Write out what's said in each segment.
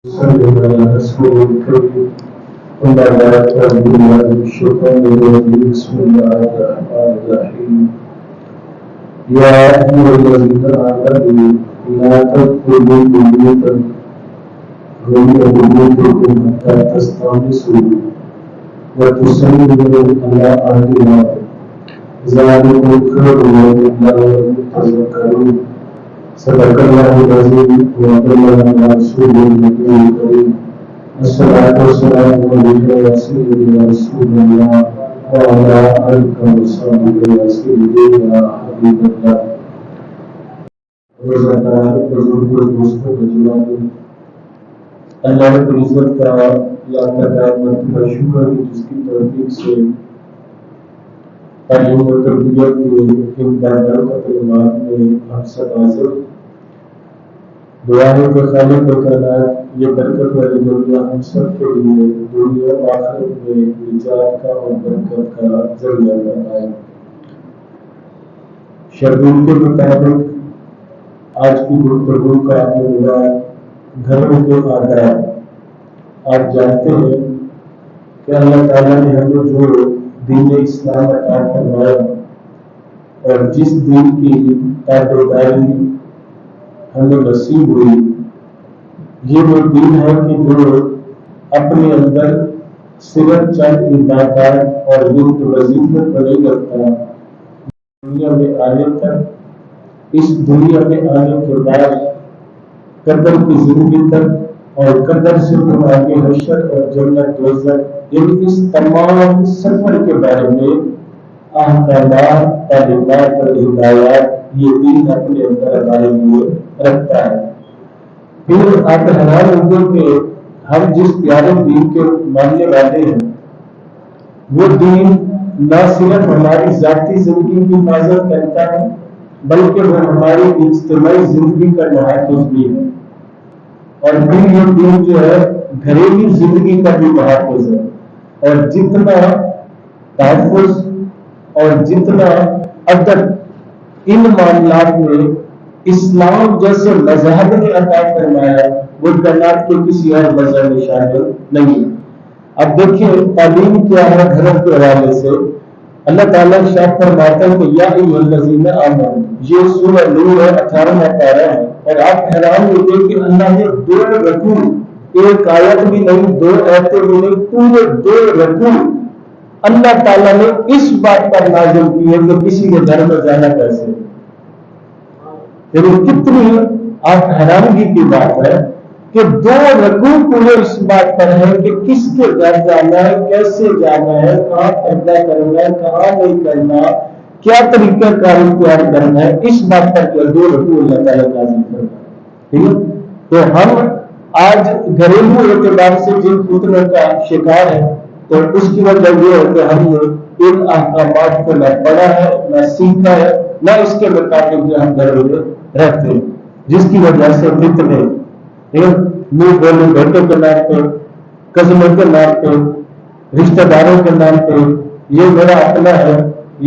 صلى على رسول الكريم وما بعد أعوذ بالله من الشيطان الرجيم بسم الله الرحمن الرحيم يا أيها الذين آمنوا لا تدخلوا بيوتا غير بيوتكم حتى تستأنسوا وتسلموا على أهلها ذلكم خير لكم لعلكم تذكرون صدق الله العظيم وبلغنا رسوله النبي الكريم الصلاة والسلام عليك يا سيدي يا رسول الله وعلى آلك وصحبك يا سيدي يا حبيب الله بزرگ دوستوں بجوان اللہ رب العزت کا لاکھ مرتبہ شکر ہے جس کی توفیق سے تعلیم و تربیت کے ان تعلیمات میں ہم سب حاضر دعا ہے کہ خالق و کائنات یہ برکت والی دنیا ہم سب کے لیے دنیا و آخرت میں نجات کا اور برکت کا ذریعہ بنائے۔ شیڈول کے مطابق آج کی گفتگو کا عنوان گھروں کے آداب۔ آپ جانتے ہیں کہ اللہ تعالیٰ نے ہمیں جو دین اسلام عطا فرمایا اور جس دین کی تابعداری ہمیں نصیب ہوئی، یہ وہ دین ہے کہ جو اپنے اندر صرف چند عبادات اور وظیفے پر نہیں رکھتا، دنیا میں آنے تک، اس دنیا میں آنے کے بعد قبر کی زندگی تک اور قبر سے پھر آگے حشر اور جنت دوزخ، یعنی اس تمام سفر کے بارے میں احکامات، تعلیمات اور ہدایات یہ دین اپنے اندر ہمارے لیے رکھتا ہے۔ پھر آپ حیران ہوں گے کہ ہم جس پیارے دین کے ماننے والے ہیں، وہ دین نہ صرف ہماری ذاتی زندگی کی حفاظت کرتا ہے بلکہ وہ ہماری اجتماعی زندگی کا محافظ بھی ہے، اور پھر یہ دین جو ہے گھریلو زندگی کا بھی محافظ ہے، اور جتنا تحفظ اور جتنا ادب ان معاملات میں اسلام جیسے مذہب نے عطا فرمایا وہ کائنات کے کسی اور مذہب میں شامل نہیں۔ اب دیکھیں تعلیم کیا ہے گھروں کے حوالے سے۔ اللہ تعالیٰ ارشاد فرماتا ہے کہ یا ایھا الذین آمنوا، یہ سورہ نور ہے 18واں پارہ ہے، اور آپ حیران ہوگے کہ اللہ نے 2 رکوع، ایک آیت بھی نہیں، 2 آیتیں بھی نہیں، پورے 2 رکوع اللہ تعالیٰ نے اس بات پر نازل کی ہے کہ کسی کے گھر میں جانا کیسے، یعنی کتنی آپ حیرانگی کی بات ہے کہ 2 رکوع پورے اس بات پر ہے کہ کس کے گھر جانا ہے، کیسے جانا ہے، کہاں قبلہ کرنا ہے، کہاں نہیں کرنا، کیا طریقہ کار اختیار کرنا ہے، اس بات پر 2 رکوع اللہ تعالیٰ نازل کرتا ہے۔ تو ہم آج گھریلو اعتبار سے جن فتنوں کا شکار ہے تو اس کی وجہ یہ ہے کہ ہم نے ان احکامات کو نہ پڑھا ہے، نہ سیکھا ہے، نہ اس کے مطابق جو ہم گھروں میں رہتے ہیں، جس کی وجہ سے فتنے منہ بولے بیٹوں کے نام پہ، کزنوں کے نام پہ، رشتہ داروں کے نام پہ، یہ میرا اپنا ہے،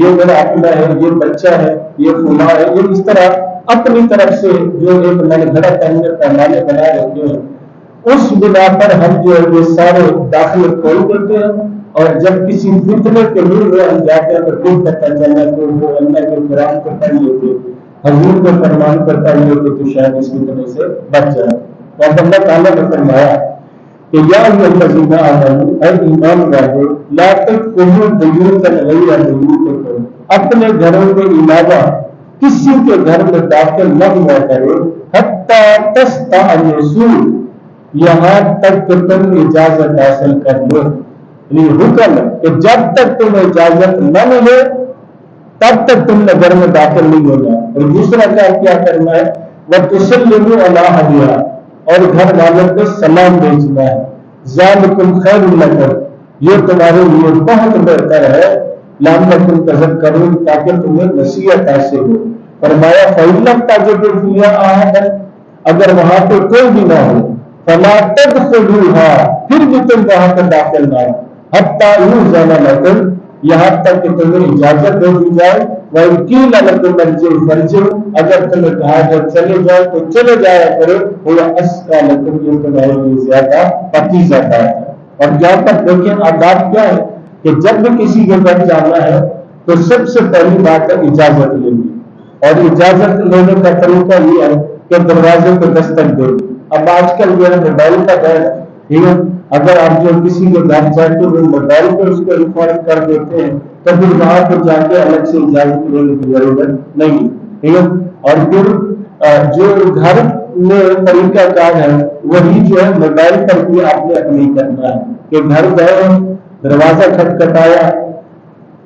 یہ میرا اپنا ہے، یہ بچہ ہے، یہ فلاں ہے، یہ اس طرح اپنی طرف سے جو ایک میں نے گھڑا کرنے پیمانے بنا رہتے ہیں، اس بنا پر ہم جو ہے یہ سارے داخلے کھول دیتے ہیں، اور جب کسی فتنے کے منہ میں ہم جاتے ہیں تو پھر پتہ چلا کہ وہ اللہ کے قرآن کو پڑھ لیتے، حضور کو فرمان کرتا ہے تو شاید اس فتنے سے بچ جائے۔ اور اللہ تعالیٰ نے فرمایا کہ یا ایھا الذین آمنوا، اے ایمان والو، لا تدخلوا بیوتا غیر بیوتکم، اپنے گھروں کے علاوہ کسی کے گھر میں داخل نہ ہوا کرو، حتی تستأنسوا، یہاں تک کہ تم اجازت حاصل کر لو، یعنی حکم ہے کہ جب تک تمہیں اجازت نہ ملے تب تک تم نے گھر میں داخل نہیں ہونا۔ اور دوسرا کیا کرنا ہے، وَتُسَلِّمُوا عَلَىٰ أَهْلِهَا، اور گھر والوں کو سلام بھیجنا ہے، ذَلِكُمْ خَيْرٌ لَكُمْ، یہ تمہارے لیے بہت بہتر ہے، لَعَلَّكُمْ تَذَكَّرُونَ، تاکہ تمہیں نصیحت حاصل ہو۔ فرمایا فَإِن لَّمْ تَجِدُوا فِيهَا أَحَدًا، اگر وہاں پہ کوئی بھی نہ ہو، فَلَا تَدْخُلُوهَا، پھر بھی تم وہاں پہ داخل نہ ہو، حَتَّىٰ يُؤْذَنَ لَكُمْ، یہاں تک کہ تمہیں اجازت دے دی جائے، وَإِنْ قِيلَ لَكُمْ ارْجِعُوا فَارْجِعُوا، اگر تمہیں کہا جب چلے جاؤ تو چلے جایا کرو، هُوَ أَزْكَىٰ لَكُمْ، یہ تمہارے لیے زیادہ پاکیزہ ہے۔ اور جہاں تک دیکھیں آداب کیا ہے کہ جب بھی کسی کے گھر جانا ہے تو سب سے پہلی بات ہے اجازت لینی، اور اجازت لینے کا طریقہ یہ ہے کہ دروازے کو دستک دے۔ اب آج کل جو ہے موبائل کا دور ہے، ٹھیک ہے، اگر آپ جو کسی کے گھر جائیں تو وہ موبائل پر اس کو ریکارڈ کر دیتے ہیں تو پھر وہاں پر جا کے الگ سے اجازت لینے کی ضرورت نہیں، ٹھیک ہے۔ اور پھر جو گھر میں طریقہ کار ہے وہی جو ہے موبائل پر بھی آپ نے اپنی کرنا ہے کہ گھر گئے، دروازہ کھٹکھٹایا،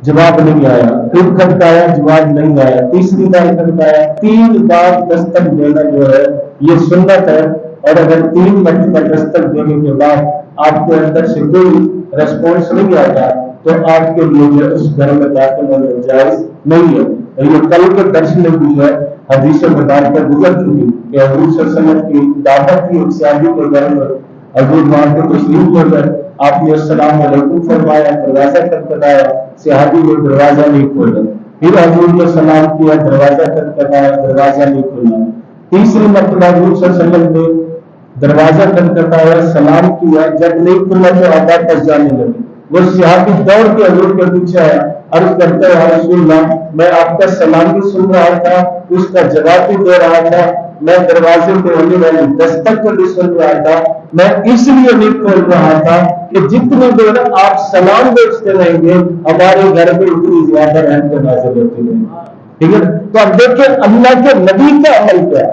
جواب نہیں آیا، پھر کھٹکایا، جواب نہیں آیا، تیسری بار کھٹکایا، 3 بار دستک دینا جو ہے یہ سنت ہے۔ اور اگر 3 مرتبہ دستک دینے کے بعد آپ کے اندر سے کوئی ریسپانس نہیں آتا تو آپ کے لیے جو اس گھر میں داخل ہونا جائز نہیں ہے۔ اور یہ کل کے درس میں بھی جو ہے حدیث مبارکہ گزر چکی کہ حضور صلی اللہ علیہ وسلم کی دعوت کی ایک صحابی کے گھر میں، حضور وہاں پہ تشریف لے گئے، آپ نے السلام علیکم فرمایا، دروازہ کھٹکھٹایا، صحابی نے دروازہ نہیں کھولا، پھر حضور نے سلام کیا، دروازہ کھٹکھٹایا، دروازہ نہیں کھولا، تیسری مرتبہ حضور صلی اللہ علیہ وسلم نے دروازہ کھٹکھٹایا، سلام کیا، جب نہیں کھلا تو آپ واپس جانے لگے۔ وہ صحابی دوڑ کے حضور کے پیچھے آیا، عرض کرتے ہیں یا رسول اللہ، میں آپ کا سلام بھی سن رہا تھا، اس کا جواب بھی دے رہا تھا، میں دروازے پہ ہونے والی دستک کو بھی سن رہا تھا، میں اس لیے نہیں کھول رہا تھا کہ جتنی دیر آپ سلام بیچتے رہیں گے ہمارے گھر میں اتنی زیادہ رحمت نازل ہوتی رہیں گی، ٹھیک ہے۔ تو اب دیکھیں اللہ کے نبی کا عمل کیا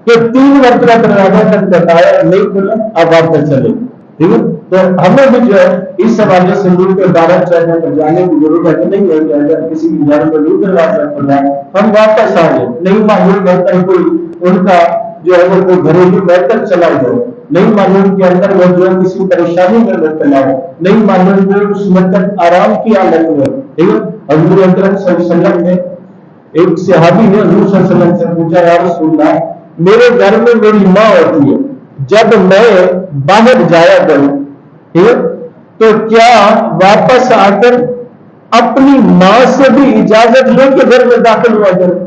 کہ 3 مرتبہ دروازہ تک بتایا، نہیں کھلا، اب واپس چلے، ٹھیک ہے۔ تو ہمیں بھی جو ہے اس حوالے سے نور کے 12 چینل پر جانے کی ضرورت نہیں ہے کہ اگر کسی کے گھر میں نہیں دروازہ کھلا ہم واپس آ جائیں، نہیں معلوم ہوتا ہے کوئی ان کا جو ہے وہ کوئی گھریلو میٹر چلا جائے، نہیں معلوم کے اندر وہ جو ہے کسی پریشانی میں مبتلا ہو، نہیں معلوم وہ اس وقت آرام کی حالت میں، ٹھیک ہے۔ حضور اکرم صلی اللہ علیہ وسلم نے ایک صحابی نے حضور صلی اللہ علیہ وسلم سے پوچھا یا رسول اللہ میرے گھر میں میری ماں ہوتی ہے، جب میں باہر جایا کروں تو کیا واپس آ کر اپنی ماں سے بھی اجازت لے کے گھر میں داخل ہوا کروں؟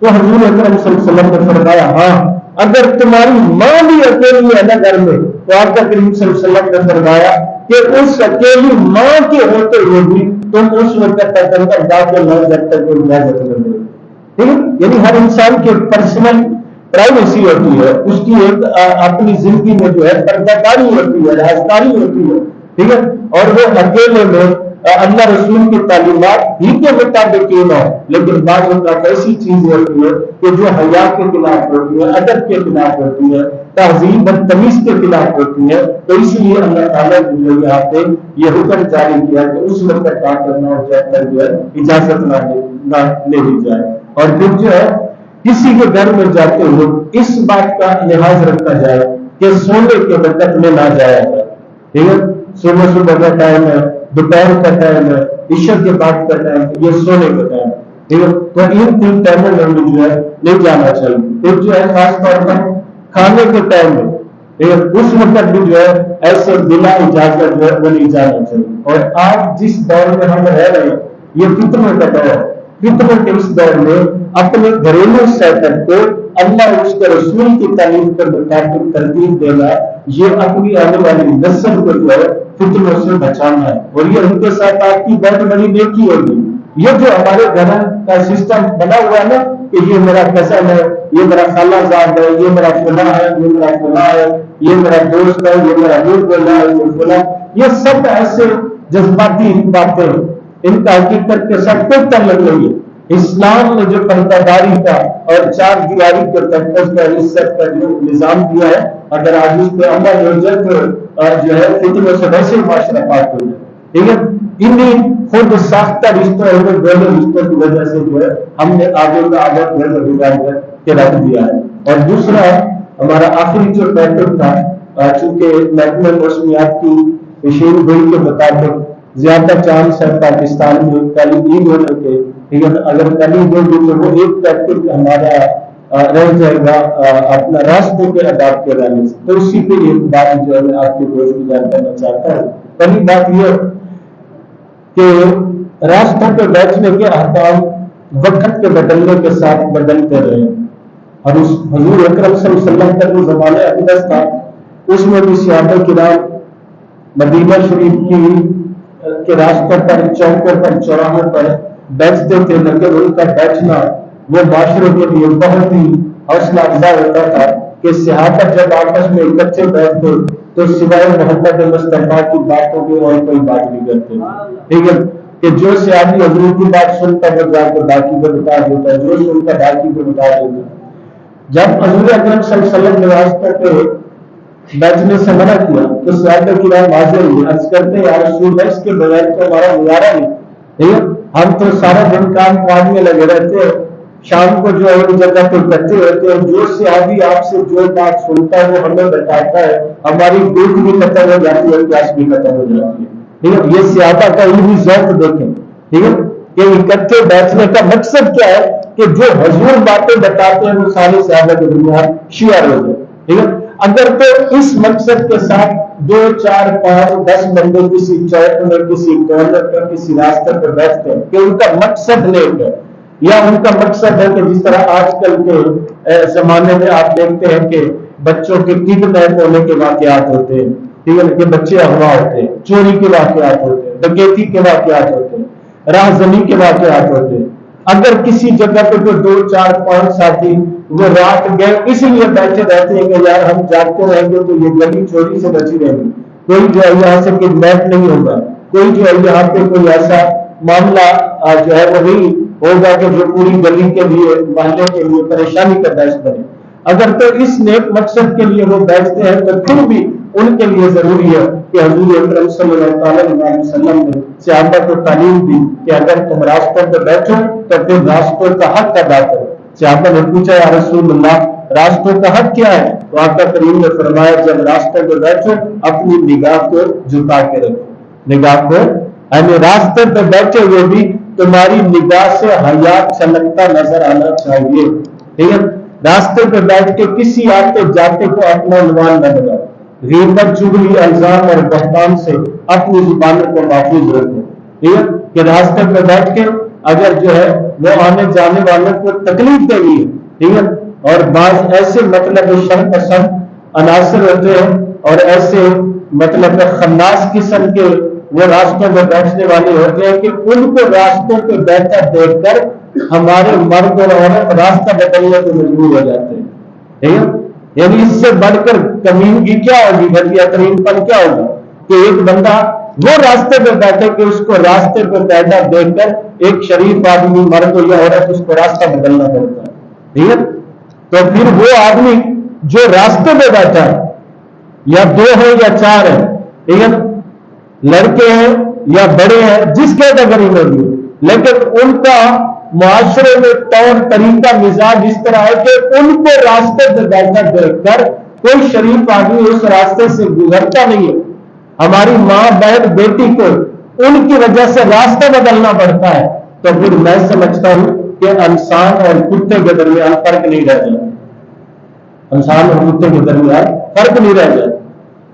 تو حضور اکرم صلی اللہ علیہ وسلم نے فرمایا ہاں، اگر تمہاری ماں بھی اکیلی ہے نا گھر میں تو آپ کریم صلی اللہ علیہ وسلم نے فرمایا کہ اس اکیلی ماں کے ہوتے ہوئے بھی تم اس وقت تک اندر داخل نہ جب تک کوئی اجازت نہ دے، ٹھیک ہے۔ یعنی ہر انسان کی پرسنل پرائیویسی ہوتی ہے، اس کی ایک اپنی زندگی میں جو ہے پردہ داری ہوتی ہے، رازداری ہوتی ہے، ٹھیک ہے۔ اور وہ اکیلے میں اللہ رسول کی تعلیمات ہی کے مطابق کیوں نہ ہو، لیکن بعض اوقات ایسی چیز ہوتی ہے کہ جو حیا کے خلاف ہوتی ہے، ادب کے خلاف ہوتی ہے، تہذیب بدتمیز کے خلاف ہوتی ہے، تو اس لیے اللہ تعالیٰ نے جو یہاں پہ یہ حکم جاری کیا کہ اس وقت کیا کرنا ہو جائے کر جو ہے اجازت نہ لے لی جائے۔ اور پھر جو ہے کسی کے گھر میں جاتے ہوئے اس بات کا لحاظ رکھا جائے کہ سونے کے وقت میں نہ جایا جائے، ٹھیک ہے۔ صبح کا ٹائم ہے، دوپہر کا ٹائم ہے، عشاء کے بعد کا ٹائم ہے، یہ سونے کا ٹائم ہے، ٹھیک ہے۔ تو ان 3 ٹائموں میں جو ہے نہیں جانا چاہیے۔ پھر جو ہے خاص طور پر کھانے کے ٹائم میں اس وقت بھی جو ہے ایسے بلا اجازت جو ہے وہ نہیں جانا چاہیے۔ اور آج جس دور میں ہم رہ رہے ہیں یہ فتنوں کا دور ہے، فتنوں کے اس دور میں اپنے گھریلو سیٹ اپ کو اللہ اور اس کے رسول کی تعلیم کے مطابق ترتیب دینا، یہ اپنی آنے والی نسل کو جو ہے فتنوں سے بچانا ہے، اور یہ ان کے ساتھ آپ کی بہت بڑی نیکی ہوگی۔ یہ جو ہمارے گھر کا سسٹم بنا ہوا ہے نا کہ یہ میرا کزن ہے، یہ میرا خالہ زاد ہے، یہ میرا فلاں ہے، یہ میرا فلاں ہے، یہ میرا دوست ہے، یہ میرا دوست ہے، یہ فلاں، یہ سب ایسے جذباتی باتیں ہیں، ان کا حقیقت کے ساتھ کوئی تعلق نہیں ہے۔ اسلام نے جو پردہ داری کا اور 4 دیواری کے تحفظ کا عزت کا جو نظام دیا ہے، اگر آج اس پہ عمل ہو جائے تو جو ہے فتنوں سے ویسے معاشرہ پاک ہو جائے، ٹھیک ہے۔ انہیں خود ساختہ رشتوں اور گھریلو رشتوں کی وجہ سے جو ہے ہم نے آگے کا عادت بگاڑ کر کے رکھ دیا ہے۔ اور دوسرا ہمارا آخری جو ٹاپک تھا، چونکہ محکمہ موسمیات کی پیشین گوئی کے مطابق زیادہ چانس ہے پاکستان میں کل عید ہونے کے، ٹھیک ہے۔ اگر کل عید ہوگی تو وہ ایک ٹاپک ہمارا رہ جائے گا اپنا راستوں کے آداب کے حوالے سے، تو اسی پہ ایک بات جو ہے میں آپ کی گوشت گزار کرنا چاہتا ہوں۔ پہلی بات یہ کہ راستوں پہ بیٹھنے کے احکام وقت کے بدلنے کے ساتھ بدلتے رہے. اور اس حضور اکرم صلی اللہ علیہ وسلم کا جو زمانہ اقدس تھا اس میں بھی صحابہ کرام مدینہ شریف کے راستوں پر، چوکوں پر، چوراہوں پر بیٹھتے تھے، لیکن ان کا بیٹھنا وہ معاشرے کے لیے بہت ہی حوصلہ افزا ہوتا تھا کہ صحابہ جب آپس میں اکٹھے بیٹھتے تو سوائے محمد مصطفیٰ کی باتوں کی اور کوئی بات نہیں کرتے. ٹھیک ہے کہ جو صحابی حضور کی بات سنتا ہے جا کے باقی کو بتا دیتا ہے، جو سنتا باقی کو بتا دیتا ہے. جب حضور اکرم صلی اللہ علیہ وسلم نے راستوں پہ بیٹھنے سے منع کیا تو صحابہ کرام حاضر ہوئے، عرض کرتے یا رسول اللہ اس کے بغیر تو ہمارا گزارا نہیں. ٹھیک ہے ہم تو سارا دن کام کاج میں لگے رہتے ہیں، شام کو جو ہے ایک جگہ پہ اکٹھے ہوتے ہیں، جو صحابی آپ سے جو بات سنتا ہے وہ ہمیں بتاتا ہے، ہماری بھوک بھی ختم ہو جاتی ہے، پیاس بھی ختم ہو جاتی ہے. ٹھیک ہے یہ صحابہ کا علمی ذوق دیکھیں. ٹھیک ہے کہ اکٹھے بیٹھنے کا مقصد کیا ہے کہ جو حضور باتیں بتاتے ہیں وہ سارے صحابہ کے درمیان شیئر ہو جائے. ٹھیک ہے اگر تو اس مقصد کے ساتھ 2 4 5 10 بندے کسی چوک میں، کسی کارنر پر، کسی راستے پر بیٹھتے ہیں کہ ان کا مقصد نیک ہے، یا ان کا مقصد ہے کہ جس طرح آج کل کے زمانے میں آپ دیکھتے ہیں کہ بچوں کے کڈنیپ ہونے کے واقعات ہوتے ہیں. ٹھیک ہے کہ بچے اغوا ہوتے ہیں، چوری کے واقعات ہوتے ہیں، ڈکیتی کے واقعات ہوتے ہیں، راہزنی کے واقعات ہوتے ہیں. اگر کسی جگہ پہ کوئی 2 4 5 ساتھی وہ رات گئے اس لیے بیٹھے رہتے ہیں کہ یار ہم جاگتے رہیں گے تو یہ گلی چوری سے بچی رہے گی، کوئی جو ہے یہاں سے کڈنیپ نہیں ہوگا، کوئی جو ہے یہاں پہ کوئی ایسا معاملہ جو ہے وہ نہیں ہوگا کہ جو پوری گلی کے لیے، محلے کے لیے پریشانی کا باعث بنے. اگر تو اس نیک مقصد کے لیے وہ بیٹھتے ہیں تو پھر بھی ان کے لیے ضروری ہے کہ حضور اکرم صلی اللہ علیہ وسلم نے صحابہ کو تعلیم دی کہ اگر تم راستوں پہ بیٹھو تو پھر راستوں کا حق ادا کرو. صحابہ نے پوچھا یا رسول اللہ راستوں کا حق کیا ہے؟ تو آقا کریم نے فرمایا جب راستوں پہ بیٹھو اپنی نگاہ کو جھکا کے رکھو. نگاہ کو یعنی راستے پہ بیٹھے ہوئے بھی تمہاری نگاہ سے حیا چھلکتا نظر آنا چاہیے. ٹھیک ہے راستے پہ بیٹھ کے کسی آتے جاتے کو اپنا عنوان نہ بناؤ. غیبت، چغلی، الزام اور بہتان سے اپنی زبانوں کو محفوظ رکھو. ٹھیک ہے کہ راستے پہ بیٹھ کے اگر جو ہے وہ آنے جانے والوں کو تکلیف دے گی. ٹھیک ہے اور بعض ایسے مطلب شر پسند عناصر ہوتے ہیں اور ایسے مطلب خناس قسم کے وہ راستوں پہ بیٹھنے والے ہوتے ہیں کہ ان کو راستوں پہ بیٹھا دیکھ کر ہمارے مرد اور عورت راستہ بدلنے کو مجبور ہو جاتے ہیں. ٹھیک ہے یعنی اس سے بڑھ کر کمینگی کیا ہوگی، گھٹیا ترین پن کیا ہوگا کہ ایک بندہ وہ راستے پہ بیٹھے کہ اس کو راستے پہ بیٹھا دیکھ کر ایک شریف آدمی مرد یا عورت اس کو راستہ بدلنا پڑتا ہے. ٹھیک ہے تو پھر وہ آدمی جو راستے پہ بیٹھا ہے یا 2 ہے یا 4 ہے، ٹھیک ہے لڑکے ہیں یا بڑے ہیں جس کیٹیگری میں بھی، لیکن ان کا معاشرے میں طور طریقہ مزاج اس طرح ہے کہ ان کو راستے پہ بیٹھا دیکھ کر کوئی شریف آدمی اس راستے سے گزرتا نہیں ہے. ہماری ماں بہن بیٹی کو ان کی وجہ سے راستہ بدلنا پڑتا ہے. تو پھر میں سمجھتا ہوں کہ انسان اور کتے کے درمیان فرق نہیں رہ جاتا. انسان اور کتے کے درمیان فرق نہیں رہ جاتا.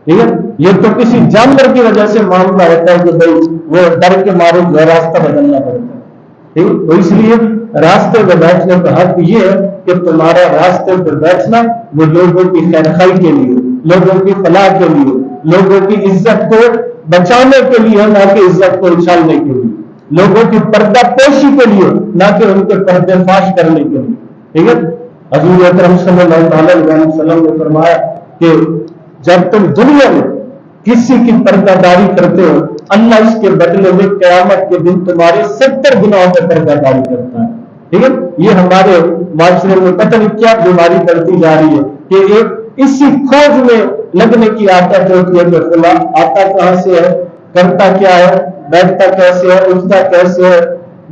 ٹھیک ہے یہ تو کسی جانور کی وجہ سے معاملہ ہوتا ہے کہ بھائی وہ ڈر کے مارے جو راستہ بدلنا پڑتا ہے. ٹھیک تو اس لیے راستے پہ بیٹھنے کا حق یہ ہے کہ تمہارا راستے پہ بیٹھنا وہ لوگوں کی خیرخواہی کے لیے، لوگوں کی فلاح کے لیے، لوگوں کی عزت کو بچانے کے لیے، نہ کہ عزت کو اچھالنے کے لیے، لوگوں کی پردہ پوشی کے لیے، نہ کہ ان کے پردے فاش کرنے کے لیے. ٹھیک ہے حضور اکرم صلی اللہ علیہ وسلم نے فرمایا کہ جب تم دنیا میں کسی کی پردہ داری کرتے ہو اللہ اس کے بدلے میں قیامت کے دن تمہارے 70 گناہوں پہ پردہ داری کرتا ہے. ٹھیک ہے یہ ہمارے معاشرے میں پتہ نہیں کیا بیماری بڑھتی جا رہی ہے کہ ایک اسی کھوج میں لگنے کی عادت ہوتی ہے کہ فلاں آتا کہاں سے ہے، کرتا کیا ہے، بیٹھتا کیسے ہے، اٹھتا کیسے ہے،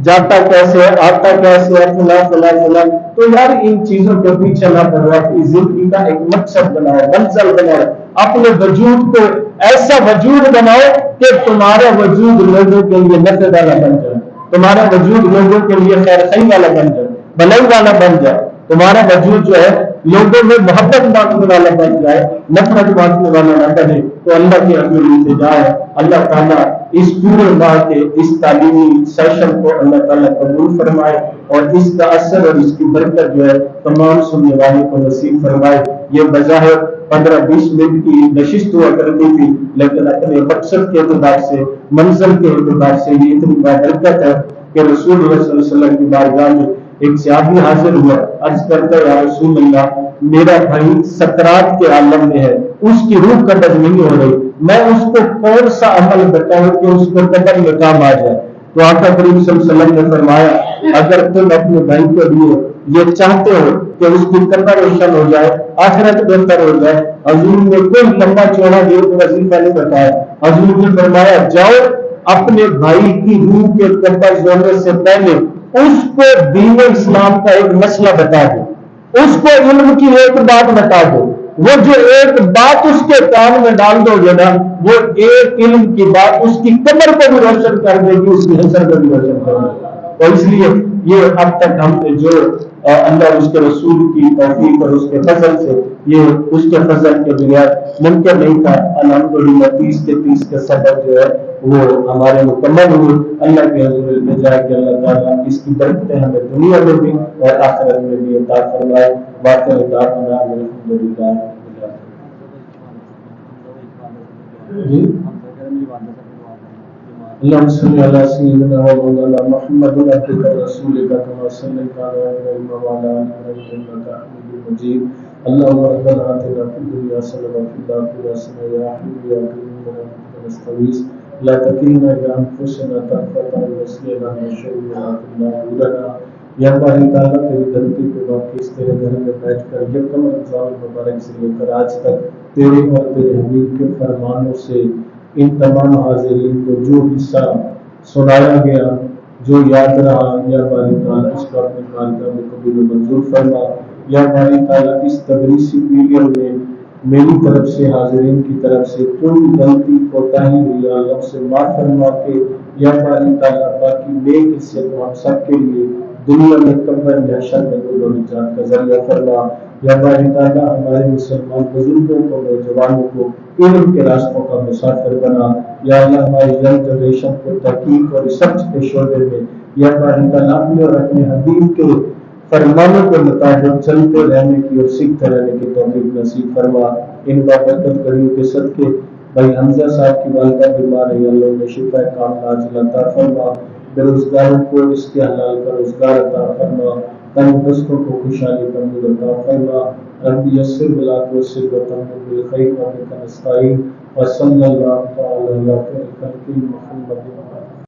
جاتا کیسے ہے، آتا کیسے ہے، فلاں فلاں فلاں. تو یار ان چیزوں کے پیچھے نہ پڑو، اپنی زندگی کا ایک مقصد بناؤ، منزل بناؤ، اپنے وجود کو ایسا وجود بناؤ کہ تمہارا وجود لوگوں کے لیے نفع والا بن جائے، تمہارا وجود لوگوں کے لیے خیر خواہی والا بن جائے، بھلائی والا بن جائے. تمہارا وجود جو ہے لوگوں میں محبت بانٹنے والا بن جائے، نفرت بانٹنے والا نہ بنے، تو اللہ کی حضور التجا ہے اللہ تعالیٰ اس پورے ماہ کے اس تعلیمی سیشن کو اللہ تعالیٰ قبول فرمائے اور اس کا اثر اور اس کی برکت جو ہے تمام سننے والوں کو نصیب فرمائے۔ یہ بظاہر 15-20 منٹ کی نشست ہوا کرتی تھی، لیکن اپنے مقصد کے اعتبار سے، منزل کے اعتبار سے یہ اتنی برکت ہے کہ رسول اللہ صلی اللہ علیہ وسلم کی بارگاہ میں ایک صحابی حاضر ہوا، عرض کرتا ہے یا رسول اللہ میرا بھائی سکرات کے عالم میں ہے، اس کی روح قبض نہیں ہو رہی، میں اس کو کون سا عمل بتاؤں کہ اس کو قبر میں کام آ جائے؟ تو آقا کریم صلی اللہ علیہ وسلم نے فرمایا اگر تم اپنے بھائی کے لیے یہ چاہتے ہو کہ اس کی قبر روشن ہو جائے، آخرت بہتر ہو جائے، حضور نے کوئی لمبا چوڑا دیر وظیفہ نہیں بتایا، حضور نے فرمایا جاؤ اپنے بھائی کی روح کے قبض ہونے سے پہلے اس کو دین اسلام کا ایک مسئلہ بتا دو، اس کو علم کی ایک بات بتا دو، وہ جو ایک بات اس کے کان میں ڈال دو گے نا، وہ ایک علم کی بات اس کی قبر کو بھی روشن کر دے گی، اس کی حشر کو بھی روشن کر دے گی۔ تو اس لیے یہ اب تک ہم نے جو اللہ اور اس کے رسول کی توفیق اور اس کے فضل سے یہ اس کے فضل کے بغیر ممکن نہیں تھا۔ الحمدللہ 30 کے 30 کے سبق جو ہے وہ ہمارے مکمل ہوئے۔ اللہ کے حضور التجا کہ اللہ تعالیٰ اس کی برکتیں ہمیں دنیا میں بھی اور آخرت میں بھی عطا فرمائے۔ باقی دعوانا الحمدللہ۔ جی اللهم صل على سيدنا ومولانا محمد عبدك ورسولك كما صليت على ابراهيم وعلى ال ابراهيم انك حميد مجيد اللهم ربنا آتنا في الدنيا حسنة وفي الآخرة حسنة يا حي يا قيوم برحمتك نستغيث لا تكلنا إلى أنفسنا طرفة عين واصلح لنا شرورنا كلها نورنا۔ یا باری تعالیٰ تیری دھرتی پہ واقع تیرے گھر میں بیٹھ کر یکم رمضان مبارک سے لے کر آج تک تیرے اور تیرے حبیب کے فرمانوں سے ان تمام حاضرین کو جو حصہ سنایا گیا، جو یاد رہا، یا باری تعالیٰ اس کو اپنے بارگاہ میں قبول و منظور فرما۔ یا باری تعالیٰ اس تدریسی پیریڈ میں میری طرف سے حاضرین کی طرف سے کوئی غلطی کوتاہی ہوئی اللہ سے معاف فرما کے یا باری تعالیٰ باقی نیک حصے کو ہم سب کے لیے دنیا میں قبر محشر میں نور و نجات کا ذریعہ فرما۔ یا باری تعالیٰ ہمارے مسلمان بزرگوں کو، نوجوانوں کو علم کے راستوں کا مسافر بنا۔ یا اللہ ہماری ینگ جنریشن کو تحقیق اور ریسرچ کے شعبے میں یا باری تعالیٰ اپنے اور اپنے حبیب کے فرمانوں کے مطابق چلتے رہنے کی اور سیکھتے رہنے کی توفیق نصیب فرما۔ ان بابرکت گھڑیوں کے صدقے بھائی حمزہ صاحب کی والدہ بیمار ہے، اللہ نے شفا کاملہ عاجلہ عطا فرما۔ بے روزگاروں کو اس کے حلال کا روزگار عطا فرما، تنگ دستوں کو خوشحالی کا نور عطا فرما۔ رب یسر ولا تعسر وتمم بالخیر وبک نستعین وصلی اللہ تعالی علی خیر خلق محمد۔